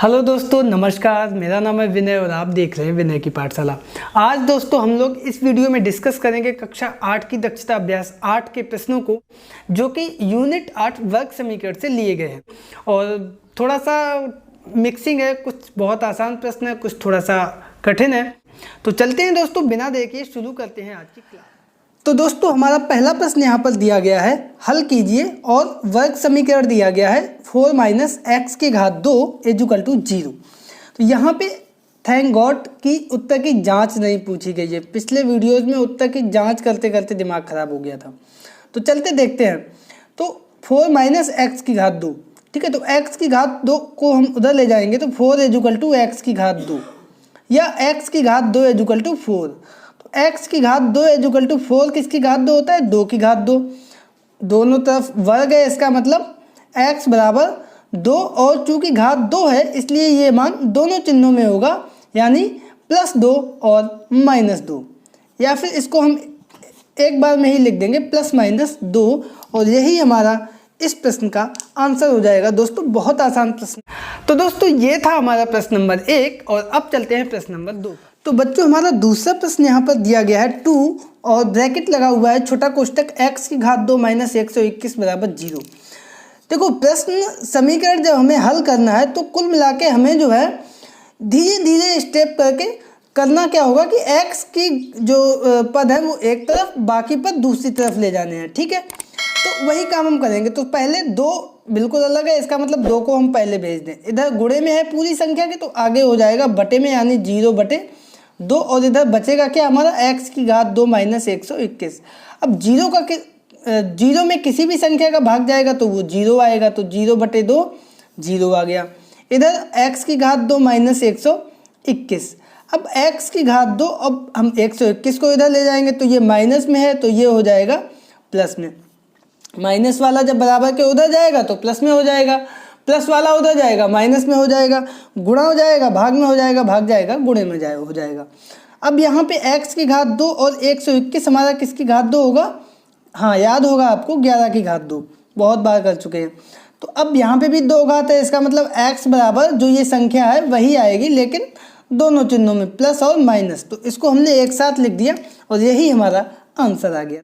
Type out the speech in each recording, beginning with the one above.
Hello दोस्तों, नमस्कार। मेरा नाम है विनय और आप देख रहे हैं विनय की पाठशाला। आज दोस्तों हम लोग इस वीडियो में डिस्कस करेंगे कक्षा 8 की दक्षता अभ्यास 8 के प्रश्नों को, जो कि यूनिट 8 वर्ग समीकरण से लिए गए हैं। और थोड़ा सा मिक्सिंग है, कुछ बहुत आसान प्रश्न है, कुछ थोड़ा सा कठिन है। तो चलते हैं दोस्तों, बिना देखे शुरू करते हैं आज की क्लास। तो दोस्तों हमारा पहला प्रश्न यहाँ पर दिया गया है, हल कीजिए और वर्ग समीकरण दिया गया है 4 - x की घात 2 = 0। तो यहाँ पे थैंक गॉड कि उत्तर की जांच नहीं पूछी गई है। पिछले वीडियोस में उत्तर की जांच करते करते दिमाग खराब हो गया था। तो चलते देखते हैं। तो 4 - x की घात 2, ठीक है। तो x की घात 2 को हम उधर ले जाएंगे तो 4 = x की घात 2 या x की घात 2 = 4। x की घात 2 = 4 किसकी घात 2 होता है? 2 की घात 2। दोनों तरफ वर्ग है, इसका मतलब x बराबर 2, और चूंकि घात 2 है इसलिए ये मान दोनों चिन्हों में होगा, यानी +2 और -2। या फिर इसको हम एक बार में ही लिख देंगे +-2, और यही हमारा इस प्रश्न का आंसर हो जाएगा। दोस्तों बहुत आसान प्रश्न। तो दोस्तों ये था हमारा प्रश्न नंबर 1, और अब चलते हैं प्रश्न नंबर 2। तो बच्चों हमारा दूसरा प्रश्न यहाँ पर दिया गया है 2 और ब्रैकेट लगा हुआ है छोटा कोष्टक x की घात 2 - 121 = 0। देखो प्रश्न समीकरण जब हमें हल करना है तो कुल मिला के हमें जो है धीरे धीरे स्टेप करके करना क्या होगा कि x की जो पद है वो एक तरफ, बाकी पद दूसरी तरफ ले जाने हैं, ठीक है। तो वही काम हम करेंगे। तो पहले 2 बिल्कुल अलग है, इसका मतलब 2 को हम पहले भेज दें। इधर गुणे में है पूरी संख्या के, तो आगे हो जाएगा बटे में, यानी 0/2, और इधर बचेगा क्या हमारा x की घात 2 - 121। अब 0 में किसी भी संख्या का भाग जाएगा तो वो 0 आएगा, तो 0/2 0 आ गया। इधर x की घात 2 - 121। अब x की घात 2, अब हम 121 को इधर ले जाएंगे तो ये माइनस में है, तो ये हो जाएगा प्लस में। माइनस वाला जब बराबर के उधर जाएगा तो प्लस में हो जाएगा, प्लस वाला उधर जाएगा माइनस में हो जाएगा, गुणा हो जाएगा भाग में हो जाएगा, भाग जाएगा गुणे में हो जाएगा। अब यहाँ पे x की घात 2 और 121 हमारा किसकी घात 2 होगा? हाँ याद होगा आपको, 11 की घात 2, बहुत बार कर चुके हैं। तो अब यहाँ पे भी 2 घात है, इसका मतलब x बराबर जो ये संख्या है वही आएगी, लेकिन दोनों चिन्हों में प्लस और माइनस। तो इसको हमने एक साथ लिख दिया और यही हमारा आंसर आ गया।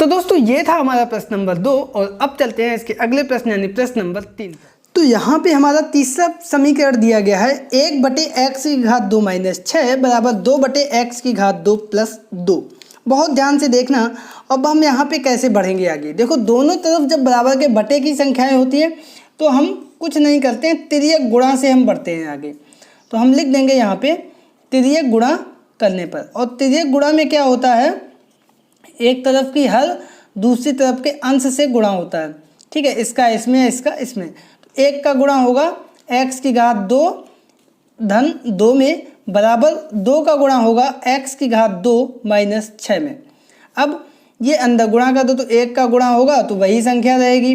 तो दोस्तों ये था हमारा प्रश्न नंबर 2, और अब चलते हैं इसके अगले प्रश्न यानी प्रश्न नंबर 3। तो यहाँ पे हमारा तीसरा समीकरण दिया गया है 1/x की घात 2 - 6 = 2/x की घात 2 + 2। बहुत ध्यान से देखना। अब हम यहाँ पे कैसे बढ़ेंगे आगे। देखो दोनों तरफ जब बराबर के बटे की संख्याएं होती हैं तो हम कुछ नहीं करते हैं, तिर्यक गुणा से हम बढ़ते हैं आगे। तो हम लिख देंगे यहाँ पे तिर्यक गुणा करने पर, और तिर्यक गुणा में क्या होता है, एक तरफ की हर दूसरी तरफ के अंश से गुणा होता है, ठीक है। इसका इसमें, इसका इसमें। तो 1 का गुणा होगा x की घात 2 धन 2 में, बराबर 2 का गुणा होगा x की घात 2 - 6 में। अब ये अंदर गुणा कर दो तो 1 का गुणा होगा तो वही संख्या रहेगी,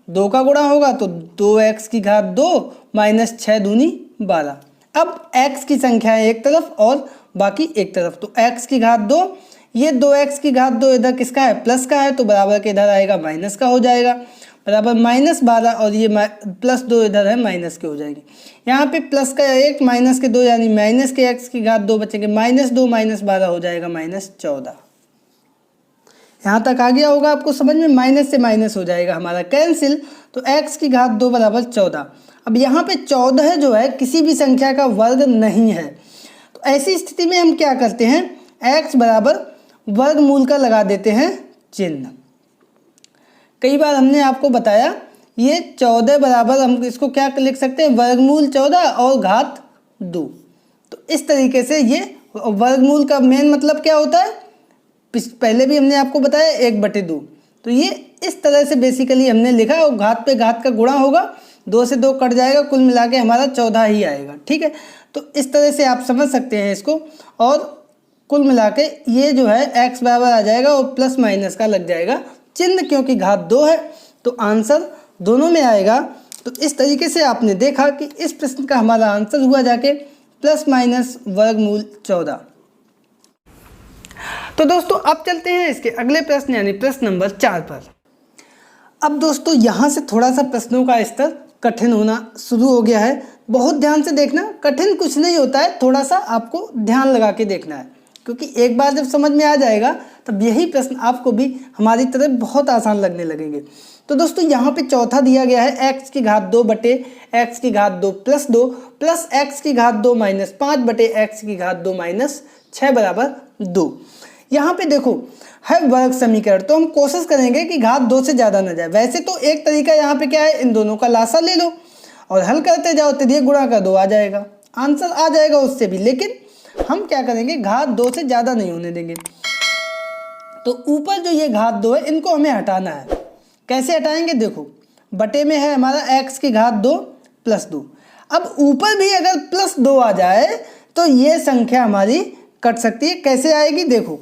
2 का गुणा होगा तो 2x की घात 2 - 6 दूनी 12। अब x की संख्या है एक तरफ और बाकी एक तरफ, तो x की घात 2, ये 2x की घात 2 इधर किसका है? प्लस का है, तो बराबर के इधर आएगा माइनस का हो जाएगा, बराबर -12, और ये +2 इधर है माइनस के हो जाएंगे। यहाँ पे प्लस का 1 माइनस के 2 यानी माइनस के x की घात 2 बचेंगे, -2 - 12 हो जाएगा -14। यहाँ तक आ गया होगा आपको समझ में, माइनस से माइनस हो जाएगा हमारा कैंसिल, तो x की घात 2 = 14। अब यहाँ पे 14 जो है किसी भी संख्या का वर्ग नहीं है, तो ऐसी स्थिति में हम क्या करते हैं, x बराबर वर्गमूल का लगा देते हैं चिन्ह। कई बार हमने आपको बताया ये 14 बराबर हम इसको क्या लिख सकते हैं, वर्गमूल 14 और घात 2। तो इस तरीके से ये वर्गमूल का मेन मतलब क्या होता है, पहले भी हमने आपको बताया 1/2। तो ये इस तरह से बेसिकली हमने लिखा, और घात पे घात का गुणा होगा, 2 से 2 कट जाएगा, कुल मिला के हमारा 14 ही आएगा, ठीक है। तो इस तरह से आप समझ सकते हैं इसको, और कुल मिला के ये जो है x बराबर आ जाएगा और प्लस माइनस का लग जाएगा चिन्ह, क्योंकि घात 2 है तो आंसर दोनों में आएगा। तो इस तरीके से आपने देखा कि इस प्रश्न का हमारा आंसर हुआ जाके ± वर्गमूल 14। तो दोस्तों अब चलते हैं इसके अगले प्रश्न यानी प्रश्न नंबर 4 पर। अब दोस्तों यहाँ से थोड़ा सा प्रश्नों का स्तर कठिन होना शुरू हो गया है। बहुत ध्यान से देखना, कठिन कुछ नहीं होता है, थोड़ा सा आपको ध्यान लगा के देखना है, क्योंकि एक बार जब समझ में आ जाएगा तब यही प्रश्न आपको भी हमारी तरह बहुत आसान लगने लगेंगे। तो दोस्तों यहाँ पे चौथा दिया गया है x की घात 2 बटे x की घात 2 प्लस 2 प्लस x की घात 2 माइनस 5 बटे x की घात 2 माइनस 6 बराबर 2। यहाँ पे देखो है वर्ग समीकरण, तो हम कोशिश करेंगे कि घात 2 से ज़्यादा ना जाए। वैसे तो एक तरीका यहाँ पे क्या है, इन दोनों का लासा ले लो और हल करते जाओ, तिर्यक गुणा कर दो, आ जाएगा, आंसर आ जाएगा उससे भी। लेकिन हम क्या करेंगे, घात 2 से ज़्यादा नहीं होने देंगे। तो ऊपर जो ये घात 2 है इनको हमें हटाना है। कैसे हटाएंगे, देखो बटे में है हमारा x की घात 2 प्लस 2। अब ऊपर भी अगर प्लस 2 आ जाए तो ये संख्या हमारी कट सकती है। कैसे आएगी, देखो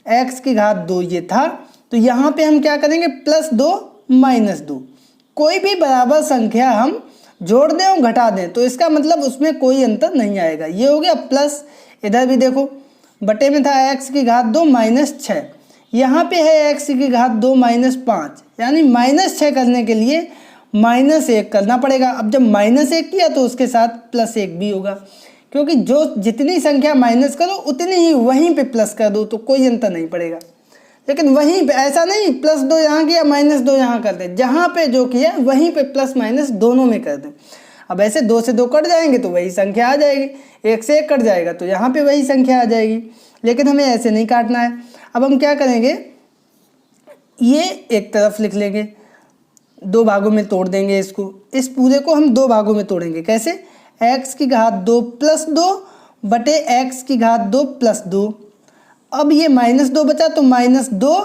x की घात 2 ये था, तो यहाँ पे हम क्या करेंगे, प्लस 2 माइनस 2। कोई भी बराबर संख्या हम जोड़ दें और घटा दें तो इसका मतलब उसमें कोई अंतर नहीं आएगा। ये हो गया प्लस, इधर भी देखो बटे में था x की घात 2 माइनस 6, यहाँ पे है x की घात 2 माइनस 5, यानी माइनस 6 करने के लिए माइनस 1 करना पड़ेगा। अब जब माइनस 1 किया तो उसके साथ प्लस 1 भी होगा, क्योंकि जो जितनी संख्या माइनस करो उतनी ही वहीं पे प्लस कर दो तो कोई अंतर नहीं पड़ेगा। लेकिन वहीं पे ऐसा नहीं प्लस 2 यहाँ किया माइनस 2 यहाँ कर दें, जहाँ पे जो किया वहीं पे प्लस माइनस दोनों में कर दें। अब ऐसे 2 से 2 कट जाएंगे तो वही संख्या आ जाएगी, 1 से 1 कट जाएगा तो यहाँ पे वही संख्या आ जाएगी। लेकिन हमें ऐसे नहीं काटना है। अब हम क्या करेंगे, ये एक तरफ लिख लेंगे, 2 भागों में तोड़ देंगे इसको, इस पूरे को हम 2 भागों में तोड़ेंगे। कैसे, x की घात 2 प्लस 2 बटे x की घात 2 प्लस 2। अब ये माइनस 2 बचा तो माइनस 2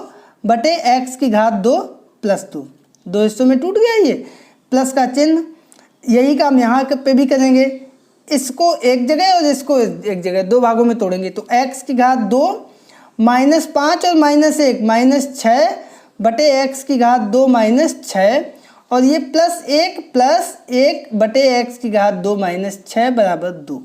बटे x की घात 2 प्लस 2। 2 हिस्सों में टूट गया ये प्लस का चिन्ह। यही काम यहाँ पे भी करेंगे, इसको एक जगह और इसको एक जगह, 2 भागों में तोड़ेंगे तो x की घात 2 माइनस 5 और माइनस 1 माइनस 6 बटे x की घात 2 माइनस 6, और ये प्लस 1 बटे x की घात 2 माइनस 6 बराबर 2।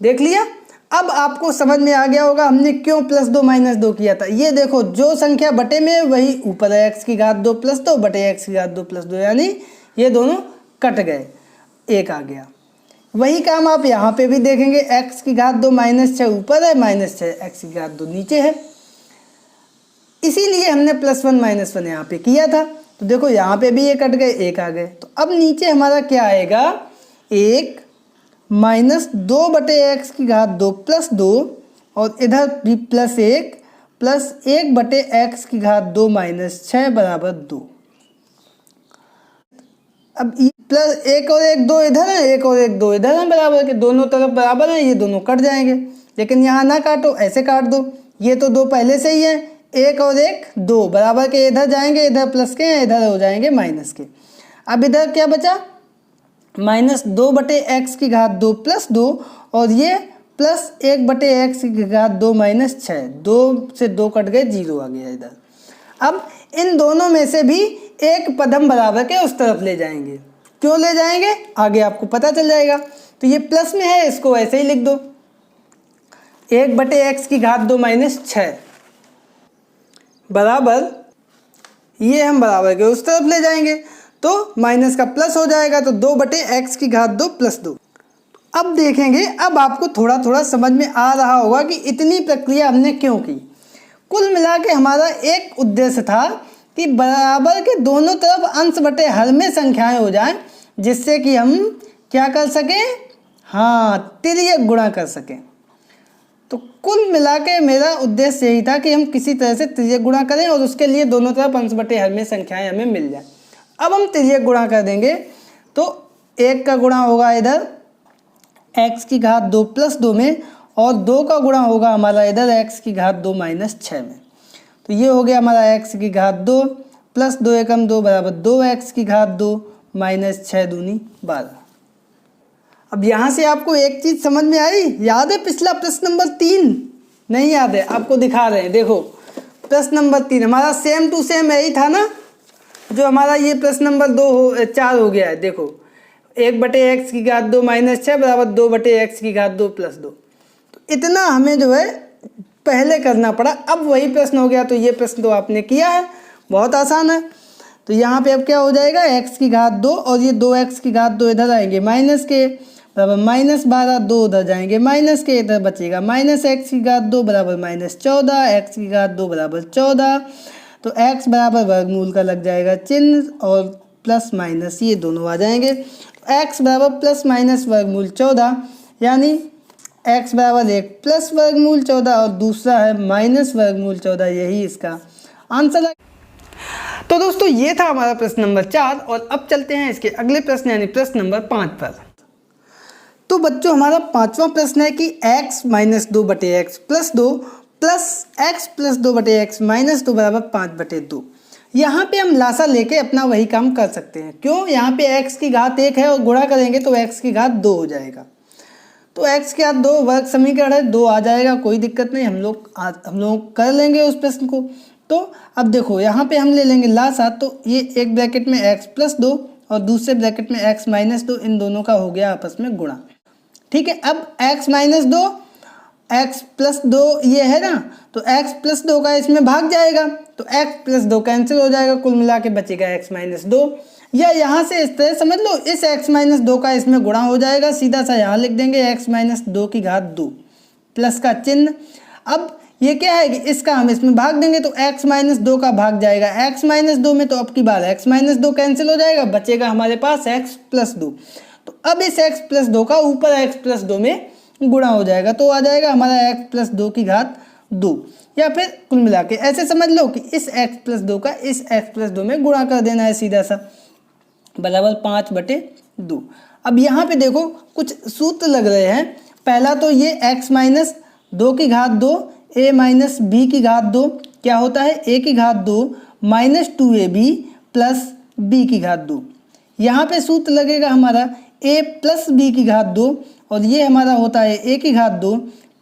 देख लिया। अब आपको समझ में आ गया होगा हमने क्यों प्लस 2 माइनस 2 किया था। ये देखो जो संख्या बटे में वही ऊपर है, x की घात 2 प्लस 2 बटे x की घात 2 प्लस 2, यानी ये दोनों कट गए, 1 आ गया। वही काम आप यहाँ पे भी देखेंगे, x की घात 2 माइनस 6 ऊपर है, माइनस 6 x की घात 2 नीचे है, इसीलिए हमने प्लस 1 माइनस 1 यहाँ पे किया था। तो देखो यहाँ पे भी ये कट गए, 1 आ गए। तो अब नीचे हमारा क्या आएगा, 1 माइनस 2 बटे x की घात 2 प्लस 2, और इधर भी प्लस 1 बटे x की घात 2 माइनस 6 बराबर 2। अब प्लस 1 और 1 2 इधर है, 1 और 1 2 इधर है, बराबर के दोनों तरफ बराबर है, ये दोनों कट जाएंगे। लेकिन यहाँ ना काटो, ऐसे काट दो, ये तो 2 पहले से ही है, 1 और 1 2 बराबर के इधर जाएंगे, इधर प्लस के इधर हो जाएंगे माइनस के। अब इधर क्या बचा, माइनस 2 बटे x की घात 2 प्लस 2, और ये प्लस 1 बटे x की घात 2 माइनस 6, 2 से 2 कट गए, 0 आ गया इधर। अब इन दोनों में से भी एक पद हम बराबर के उस तरफ ले जाएंगे। क्यों ले जाएंगे, आगे आपको पता चल जाएगा। तो ये प्लस में है, इसको ऐसे ही लिख दो, 1 बटे x की घात 2 माइनस 6 बराबर, ये हम बराबर के उस तरफ ले जाएंगे तो माइनस का प्लस हो जाएगा, तो 2 बटे x की घात 2 प्लस 2। अब देखेंगे, अब आपको थोड़ा थोड़ा समझ में आ रहा होगा कि इतनी प्रक्रिया हमने क्यों की। कुल मिला के हमारा एक उद्देश्य था कि बराबर के दोनों तरफ अंश बटे हर में संख्याएं हो जाएं, जिससे कि हम क्या कर सकें, हाँ, तिर्यक गुणा कर सकें। तो कुल मिला के मेरा उद्देश्य यही था कि हम किसी तरह से तिर्यक गुणा करें और उसके लिए दोनों तरफ अंश बटे हर में संख्याएं हमें मिल जाए। अब हम तिर्यक गुणा कर देंगे तो 1 का गुणा होगा इधर x की घात 2 प्लस 2 में, और 2 का गुणा होगा हमारा इधर x की घात 2 माइनस 6 में। तो ये हो गया हमारा x की घात 2 प्लस 2 एकम 2 बराबर 2x की घात 2 माइनस 6 दूनी 12। अब यहाँ से आपको एक चीज़ समझ में आई, याद है पिछला प्रश्न नंबर 3? नहीं याद है, आपको दिखा रहे हैं, देखो प्रश्न नंबर 3 हमारा सेम टू सेम यही था ना, जो हमारा ये प्रश्न नंबर 4 हो गया है। देखो 1 बटे x की घात 2 माइनस 6 बराबर 2 बटे x की घात 2 प्लस 2। तो इतना हमें जो है पहले करना पड़ा, अब वही प्रश्न हो गया। तो ये प्रश्न तो आपने किया है, बहुत आसान है। तो यहाँ पे अब क्या हो जाएगा, x की घात 2 और ये 2x की घात 2 इधर आएंगे माइनस के बराबर -12, 2 उधर जाएंगे माइनस के, इधर बचेगा -x की घात 2 बराबर -14, x की घात 2 बराबर 14। तो x बराबर वर्गमूल का लग जाएगा चिन्ह और प्लस माइनस ये दोनों आ जाएंगे। x बराबर प्लस माइनस वर्गमूल 14, यानी x बराबर एक प्लस वर्गमूल 14 और दूसरा है माइनस वर्गमूल 14, यही इसका आंसर है। तो दोस्तों ये था हमारा प्रश्न नंबर 4 और अब चलते हैं इसके अगले प्रश्न यानी प्रश्न नंबर 5 पर। तो बच्चों हमारा 5वां प्रश्न है कि x - 2 बटे x plus 2 plus x plus 2 बटे x माइनस 2 बराबर 5 बटे 2। यहाँ पे हम लासा लेके अपना वही काम कर सकते हैं। क्यों, यहाँ पे x की घात 1 है और गुणा करेंगे तो x की घात 2 हो जाएगा। तो x की घात 2 वर्ग समीकरण है, 2 आ जाएगा, कोई दिक्कत नहीं, हम लोग कर लेंगे उस प्रश्न को। तो अब देखो यहाँ पे हम ले लेंगे लासा, तो ये एक ब्रैकेट में x प्लस 2 और दूसरे ब्रैकेट में x माइनस 2, इन दोनों का हो गया आपस में गुणा। ठीक है, अब x माइनस 2 x प्लस 2 ये है ना, तो x प्लस 2 का इसमें भाग जाएगा, तो x प्लस 2 कैंसिल हो जाएगा, कुल मिला के बचेगा x माइनस 2। या यहाँ से इस तरह समझ लो, इस x माइनस 2 का इसमें गुणा हो जाएगा, सीधा सा यहाँ लिख देंगे x माइनस 2 की घात 2 प्लस का चिन्ह। अब ये क्या है कि इसका हम इसमें भाग देंगे तो x माइनस 2 का भाग जाएगा x माइनस 2 में, तो अब की बार x माइनस 2 कैंसिल हो जाएगा, बचेगा हमारे पास x प्लस 2। तो अब इस x प्लस 2 का ऊपर x प्लस 2 में गुणा हो जाएगा, तो आ जाएगा हमारा x प्लस 2 की घात 2। या फिर कुल मिला के ऐसे समझ लो कि इस x प्लस 2 का इस x प्लस 2 में गुणा कर देना है सीधा सा, बराबर 5 बटे 2। अब यहाँ पे देखो कुछ सूत्र लग रहे हैं। पहला तो ये x माइनस 2 की घात 2 a माइनस बी की घात 2 क्या होता है, a की घात 2 माइनस 2ab प्लस b की घात 2। यहाँ पे सूत्र लगेगा हमारा a प्लस b की घात 2 और ये हमारा होता है a की घात 2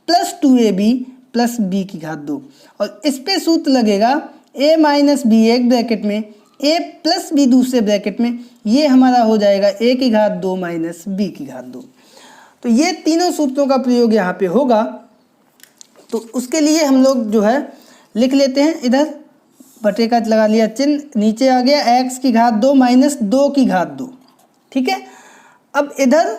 प्लस 2ab प्लस b की घात 2, और इस पे सूत्र लगेगा a माइनस बी एक ब्रैकेट में a प्लस b दूसरे ब्रैकेट में, ये हमारा हो जाएगा a की घात 2 माइनस b की घात 2। तो ये तीनों सूत्रों का प्रयोग यहाँ पे होगा। तो उसके लिए हम लोग जो है लिख लेते हैं, इधर बटे का लगा लिया चिन्ह, नीचे आ गया x की घात 2 माइनस 2 की घात 2। ठीक है, अब इधर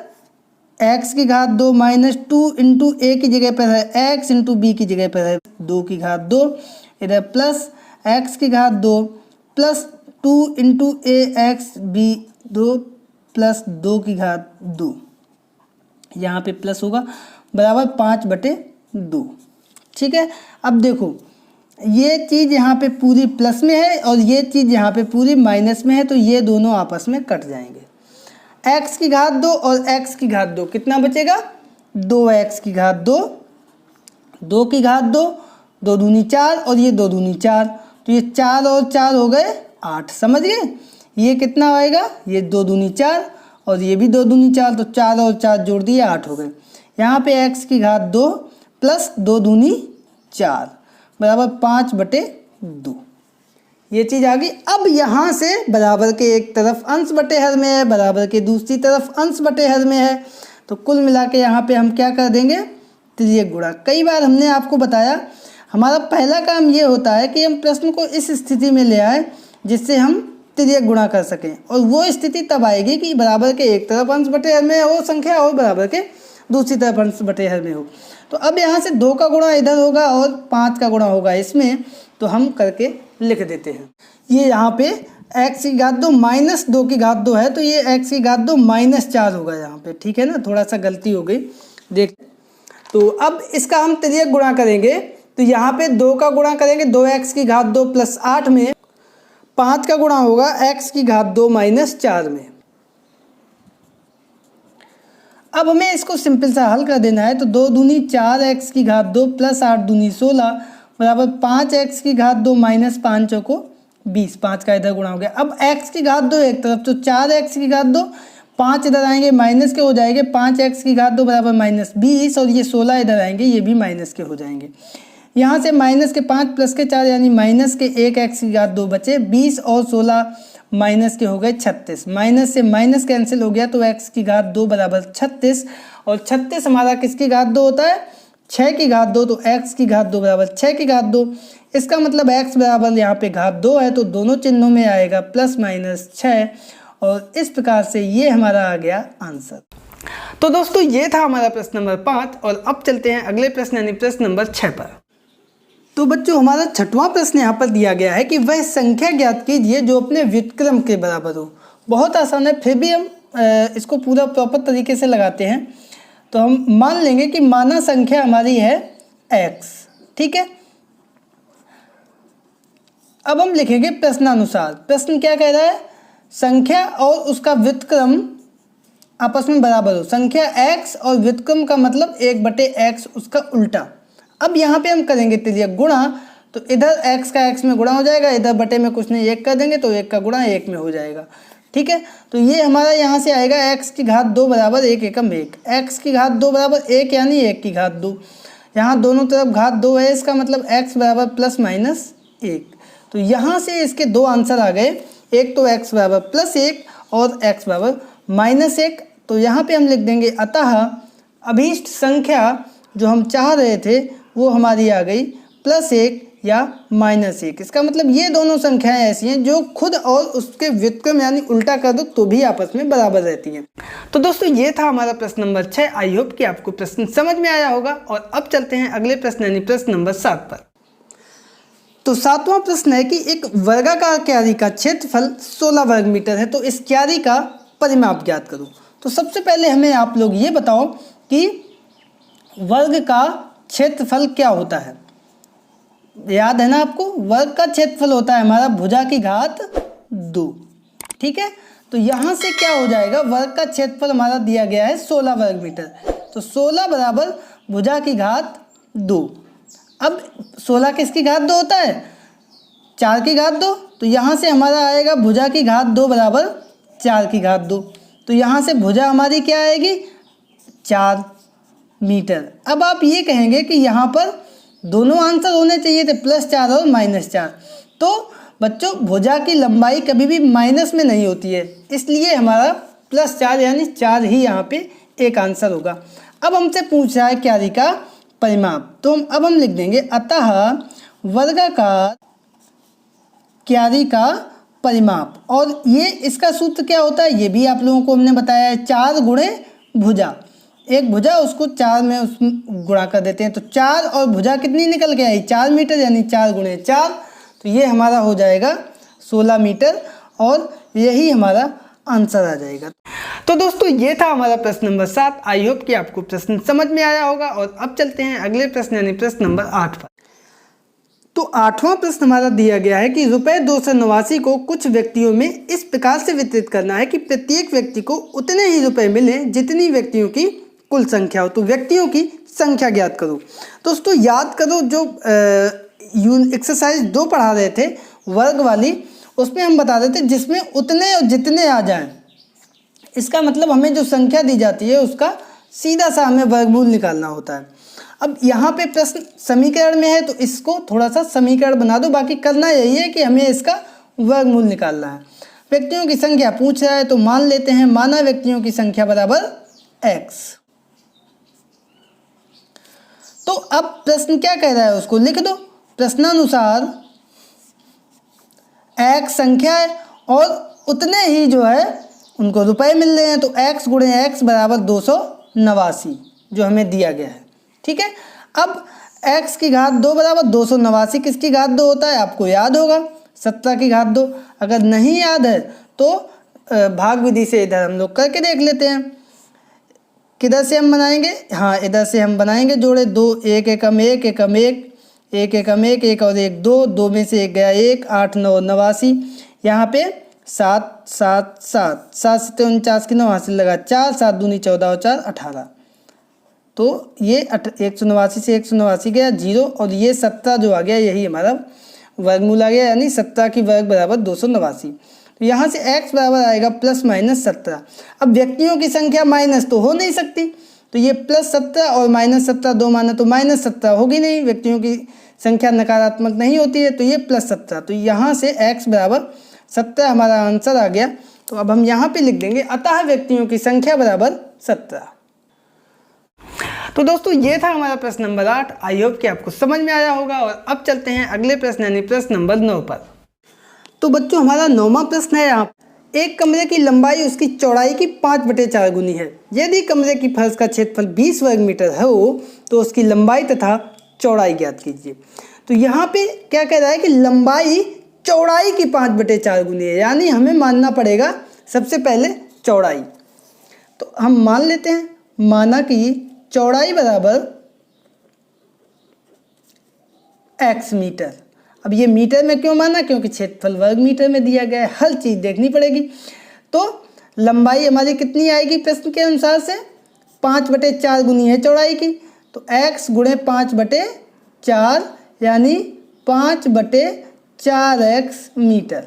x की घात 2 माइनस 2 इंटू a की जगह पर है x इंटू b की जगह पर है 2 की घात 2, इधर प्लस x की घात 2 plus 2 into a x b 2 plus 2 की घात 2, यहाँ पे प्लस होगा, बराबर 5 बटे 2। ठीक है, अब देखो ये चीज़ यहाँ पे पूरी प्लस में है और ये चीज़ यहाँ पे पूरी माइनस में है, तो ये दोनों आपस में कट जाएंगे। x की घात 2 और x की घात 2 कितना बचेगा, 2x की घात 2, 2 की घात 2, 2 दूनी 4 और ये 2 दूनी 4, तो ये 4 और 4 हो गए 8। समझ गए, ये कितना आएगा, ये 2 दूनी 4 और ये भी 2 दूनी 4, तो 4 और 4 जोड़ दिए 8 हो गए। यहाँ पे x की घात 2 प्लस 2 दूनी 4 बराबर 5 बटे 2, ये चीज़ आ गई। अब यहाँ से बराबर के एक तरफ अंश बटे हर में है, बराबर के दूसरी तरफ अंश बटे हर में है, तो कुल मिला के यहाँ पे हम क्या कर देंगे, तिर्यक गुणा। कई बार हमने आपको बताया हमारा पहला काम ये होता है कि हम प्रश्न को इस स्थिति में ले आए जिससे हम तिर्यक गुणा कर सकें, और वो स्थिति तब आएगी कि बराबर के एक तरफ अंश बटे हर में हो संख्या और बराबर के दूसरी तरफ अंश बटे हर में हो। तो अब यहाँ से 2 का गुणा इधर होगा और 5 का गुणा होगा इसमें, तो हम करके लिख देते हैं। ये यहाँ पे x की घात 2 माइनस 2 की घात 2 है, तो ये x की घात 2 माइनस 4 होगा यहाँ पे। ठीक है ना, थोड़ा सा गलती हो गई देख। तो अब इसका हम तिर्यक गुणा करेंगे, तो यहाँ पे 2 का गुणा करेंगे 2x की घात 2 प्लस 8 में, 5 का गुणा होगा x की घात 2 माइनस 4 में। अब हमें इसको सिंपल सा हल कर देना है, तो 2 दूनी 4x की घात 2 प्लस 8 दूनी 16 बराबर 5x की घात 2 माइनस 5 चौको 20, 5 का इधर गुणा हो गया। अब x की घात 2 एक तरफ, तो 4x की घात 2, 5 इधर आएंगे माइनस के हो जाएंगे, 5x की घात 2 बराबर माइनस 20 और ये 16 इधर आएंगे, ये भी माइनस के हो जाएंगे। यहाँ से माइनस के 5 प्लस के 4 यानी माइनस के 1x की घात 2 बचे, 20 और 16 माइनस के हो गए 36, माइनस से माइनस कैंसिल हो गया, तो x की घात 2 बराबर 36, और 36 हमारा किसकी घात 2 होता है, 6 की घात 2, तो x की घात 2 बराबर 6 की घात 2। इसका मतलब x बराबर यहाँ पे घात 2 है, तो दोनों चिन्हों में आएगा ±6 और इस प्रकार से ये हमारा आ गया आंसर। तो दोस्तों ये था हमारा प्रश्न नंबर 5 और अब चलते हैं अगले प्रश्न यानी प्रश्न नंबर 6 पर। तो बच्चों हमारा 6वां प्रश्न यहाँ पर दिया गया है कि वह संख्या ज्ञात कीजिए जो अपने व्युत्क्रम के बराबर हो। बहुत आसान है, फिर भी हम इसको पूरा प्रॉपर तरीके से लगाते हैं। तो हम मान लेंगे कि माना संख्या हमारी है x, ठीक है। अब हम लिखेंगे प्रश्नानुसार। प्रश्न क्या कह रहा है, संख्या और उसका व्युत्क्रम आपस में बराबर हो। संख्या x और व्युत्क्रम का मतलब 1/x उसका उल्टा। अब यहाँ पे हम करेंगे तिर्यक गुणा, तो इधर x का x में गुणा हो जाएगा, इधर बटे में कुछ नहीं 1 कर देंगे तो 1 का गुणा 1 में हो जाएगा, ठीक है। तो ये हमारा यहाँ से आएगा x की घात 2 बराबर 1 एकम 1, x की घात 2 बराबर 1 यानी 1 की घात 2। यहाँ दोनों तरफ घात 2 है, इसका मतलब x बराबर ±1। तो यहाँ से इसके दो आंसर आ गए, एक तो x बराबर +1 और x बराबर -1। तो यहाँ पे हम लिख देंगे अतः अभीष्ट संख्या जो हम चाह रहे थे वो हमारी आ गई +1 या -1। इसका मतलब ये दोनों संख्याएं ऐसी हैं जो खुद और उसके व्युत्क्रम यानी उल्टा कर दो तो भी आपस में बराबर रहती हैं। तो दोस्तों ये था हमारा प्रश्न नंबर 6। आई होप कि आपको प्रश्न समझ में आया होगा और अब चलते हैं अगले प्रश्न यानी प्रश्न नंबर 7 पर। तो 7वां प्रश्न है कि एक वर्गाकार क्यारी का क्षेत्रफल 16 वर्ग मीटर है, तो इस क्यारी का परिमाप ज्ञात करो। तो सबसे पहले हमें आप लोग ये बताओ कि वर्ग का क्षेत्रफल क्या होता है। याद है ना आपको, वर्ग का क्षेत्रफल होता है हमारा भुजा की घात 2, ठीक है। तो यहाँ से क्या हो जाएगा, वर्ग का क्षेत्रफल हमारा दिया गया है 16 वर्ग मीटर, तो 16 बराबर भुजा की घात 2। अब 16 किसकी घात 2 होता है, 4 की घात 2। तो यहाँ से हमारा आएगा भुजा की घात 2 बराबर 4 की घात 2। तो यहाँ से भुजा हमारी क्या आएगी, 4 मीटर। अब आप ये कहेंगे कि यहाँ पर दोनों आंसर होने चाहिए थे, +4 और -4। तो बच्चों भुजा की लंबाई कभी भी माइनस में नहीं होती है, इसलिए हमारा +4 यानी 4 ही यहाँ पे एक आंसर होगा। अब हमसे पूछ रहा है क्यारी का परिमाप, तो अब हम लिख देंगे अतः वर्गाकार क्यारी का परिमाप। और ये इसका सूत्र क्या होता है ये भी आप लोगों को हमने बताया है, 4 गुणे भुजा। एक भुजा उसको 4 में उस गुणा कर देते हैं, तो 4 और भुजा कितनी निकल के आई, 4 मीटर यानी 4 गुणे 4। तो ये हमारा हो जाएगा 16 मीटर और यही हमारा आंसर आ जाएगा। तो दोस्तों ये था हमारा प्रश्न नंबर 7। आई होप कि आपको प्रश्न समझ में आया होगा और अब चलते हैं अगले प्रश्न यानी प्रश्न नंबर 8 पर। तो 8वां प्रश्न हमारा दिया गया है कि ₹289 को कुछ व्यक्तियों में इस प्रकार से वितरित करना है कि प्रत्येक व्यक्ति को उतने ही रुपए मिले जितनी व्यक्तियों की कुल संख्या हो। तो व्यक्तियों की संख्या ज्ञात करो। दोस्तों याद करो जो एक्सरसाइज 2 पढ़ा रहे थे वर्ग वाली, उसमें हम बता रहे थे जिसमें उतने और जितने आ जाएं, इसका मतलब हमें जो संख्या दी जाती है उसका सीधा सा हमें वर्गमूल निकालना होता है। अब यहाँ पे प्रश्न समीकरण में है तो इसको थोड़ा सा समीकरण बना दो, बाकी करना यही है कि हमें इसका वर्गमूल निकालना है। व्यक्तियों की संख्या पूछ रहा है तो मान लेते हैं, माना व्यक्तियों की संख्या बराबर x। तो अब प्रश्न क्या कह रहा है उसको लिख दो। प्रश्नानुसार x संख्या है और उतने ही जो है उनको रुपए मिल रहे हैं, तो x गुणे x बराबर 289 जो हमें दिया गया है, ठीक है। अब x की घात 2 बराबर 289 किसकी घात 2 होता है आपको याद होगा, 17 की घात 2। अगर नहीं याद है तो भाग विधि से इधर हम लोग करके देख लेते हैं। किधर से हम बनाएंगे, हाँ इधर से हम बनाएंगे जोड़े 2, 1 एकम 1 एकम 1 1 एकम 1 1 और 1 2, 2 में से 1 गया 1, 8 9 89। यहाँ पे 7 7 7 7 से 49 की 9 हासिल लगा 4, 7 दूनी 14 और 4 18। तो ये 189 से 189 गया 0 और ये 17 जो आ गया यही हमारा वर्गमूल आ गया, यानी 17 की वर्ग बराबर 289। तो यहाँ से x बराबर आएगा +-17। अब व्यक्तियों की संख्या माइनस तो हो नहीं सकती, तो ये +17 और -17 दो माना तो -17 होगी नहीं, व्यक्तियों की संख्या नकारात्मक नहीं होती है, तो ये +17। तो यहाँ से x बराबर 17 हमारा आंसर आ गया। तो अब हम यहाँ पे लिख देंगे अतः व्यक्तियों की संख्या बराबर 17। तो दोस्तों ये था हमारा प्रश्न नंबर 8। आई होप कि आपको समझ में आया होगा। और अब चलते हैं अगले प्रश्न यानी प्रश्न नंबर 9 पर। तो बच्चों हमारा 9वां प्रश्न है यहाँ, एक कमरे की लंबाई उसकी चौड़ाई की 5/4 गुनी है। यदि कमरे की फर्श का क्षेत्रफल 20 वर्ग मीटर हो तो उसकी लंबाई तथा चौड़ाई ज्ञात कीजिए। तो यहाँ पे क्या कह रहा है कि लंबाई चौड़ाई की 5/4 गुनी है, यानी हमें मानना पड़ेगा सबसे पहले चौड़ाई। तो हम मान लेते हैं, माना कि चौड़ाई बराबर x मीटर। अब ये मीटर में क्यों माना, क्योंकि क्षेत्रफल वर्ग मीटर में दिया गया है, हर चीज़ देखनी पड़ेगी। तो लंबाई हमारी कितनी आएगी प्रश्न के अनुसार से, 5/4 गुनी है चौड़ाई की। तो x गुणे 5/4 यानी 5/4x मीटर।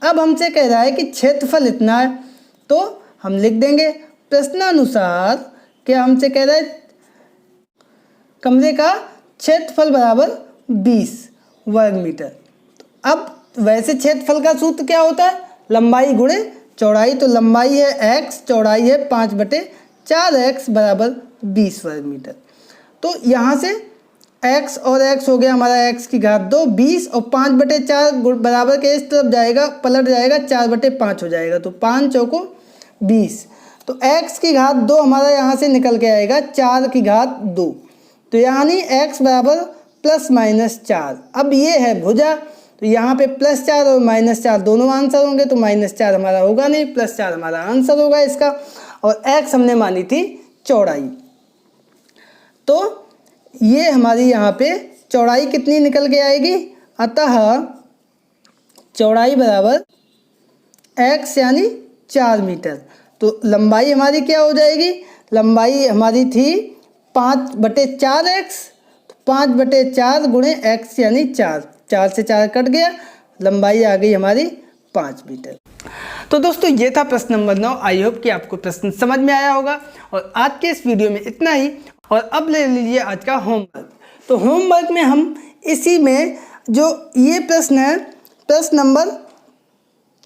अब हमसे कह रहा है कि क्षेत्रफल इतना है, तो हम लिख देंगे प्रश्नानुसार क्या हमसे कह रहा है, कमरे का क्षेत्रफल बराबर 20 वर्ग मीटर। अब वैसे क्षेत्रफल का सूत्र क्या होता है, लंबाई गुणे चौड़ाई। तो लंबाई है x, चौड़ाई है 5/4x बराबर 20 वर्ग मीटर। तो यहाँ से x और x हो गया हमारा x की घात 2, 20 और 5/4 बराबर के इस तरफ जाएगा, पलट जाएगा, 4/5 हो जाएगा। तो 5 चौको 20। तो x की घात 2 हमारा यहाँ से निकल के आएगा 4 की घात 2। तो यानी x बराबर +-4। अब ये है भुजा, तो यहाँ पे +4 और -4 दोनों आंसर होंगे। तो -4 हमारा होगा नहीं, +4 हमारा आंसर होगा इसका। और x हमने मानी थी चौड़ाई। तो ये हमारी यहाँ पे चौड़ाई कितनी निकल के आएगी, अतः चौड़ाई बराबर x यानी 4 मीटर। तो लंबाई हमारी क्या हो जाएगी, लंबाई हमारी थी 5/4x, 5/4 गुणे x यानी 4, 4 से 4 कट गया, लंबाई आ गई हमारी 5 मीटर। तो दोस्तों ये था प्रश्न नंबर 9। आई होप कि आपको प्रश्न समझ में आया होगा। और आज के इस वीडियो में इतना ही। और अब ले लीजिए आज का होमवर्क। तो होमवर्क में हम इसी में जो ये प्रश्न है, प्रश्न नंबर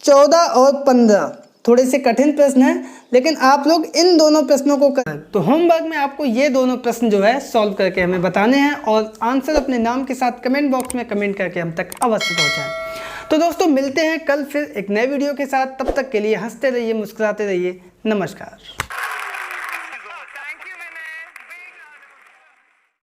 14 और 15 थोड़े से कठिन प्रश्न हैं, लेकिन आप लोग इन दोनों प्रश्नों को कर। तो होमवर्क में आपको ये दोनों प्रश्न जो है सॉल्व करके हमें बताने हैं और आंसर अपने नाम के साथ कमेंट बॉक्स में कमेंट करके हम तक अवश्य पहुँचाएं। तो दोस्तों मिलते हैं कल फिर एक नए वीडियो के साथ। तब तक के लिए हंसते रहिए, मुस्कुराते रहिए। नमस्कार।